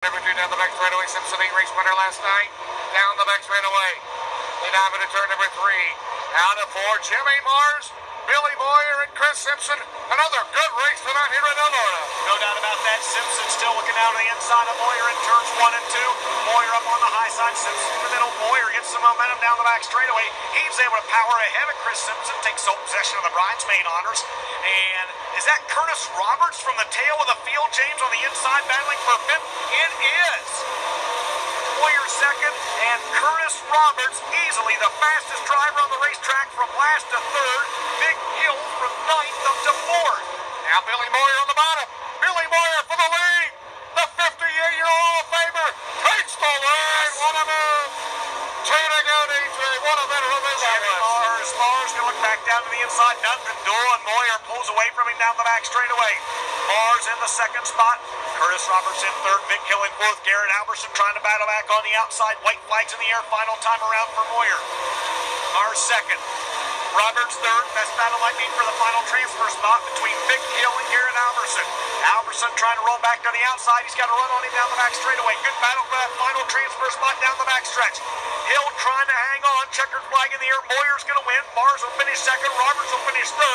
Number 2 down the back straightaway. Simpson, race winner last night. Down the back straightaway. They dive into turn number 3. Out of 4, Jimmy Mars, Billy Boyer, and Chris Simpson. Another good race tonight here at Elmira. No doubt about that. Simpson still looking out on the inside of Boyer in turns 1 and 2. Boyer up on the high side. Simpson in the middle. Boyer gets some momentum down the back straightaway. He's able to power ahead of Chris Simpson. Takes sole possession of the bridesmaid honors. And is that Curtis Roberts from the tail of the field, James, on the inside battling for fifth? It is. Boyer second, and Curtis Roberts easily the fastest driver on the racetrack from last to third. Big Hill from ninth up to fourth. Now Billy Boyer on the bottom. Billy Boyer for the lead. The 58-year-old Hall of Famer takes the lead. What a move. 2 to go, DJ. What a better of this Mars going to look back down to the inside. Nothing doing. Boyer pulls away from him down the back straightaway. Mars in the second spot. Curtis Roberts in third. Big Hill in fourth. Garrett Alberson trying to battle back on the outside. White flags in the air. Final time around for Boyer. Mars second. Roberts third. Best battle might be for the final transfer spot between Big Hill and Garrett Alberson. Alberson trying to roll back to the outside. He's got to run on him down the back straightaway. Good battle for that final transfer spot down the back stretch. Hill trying to hang on. Checkered flag in the air. Boyer's going to win. Mars will finish second. Roberts will finish third.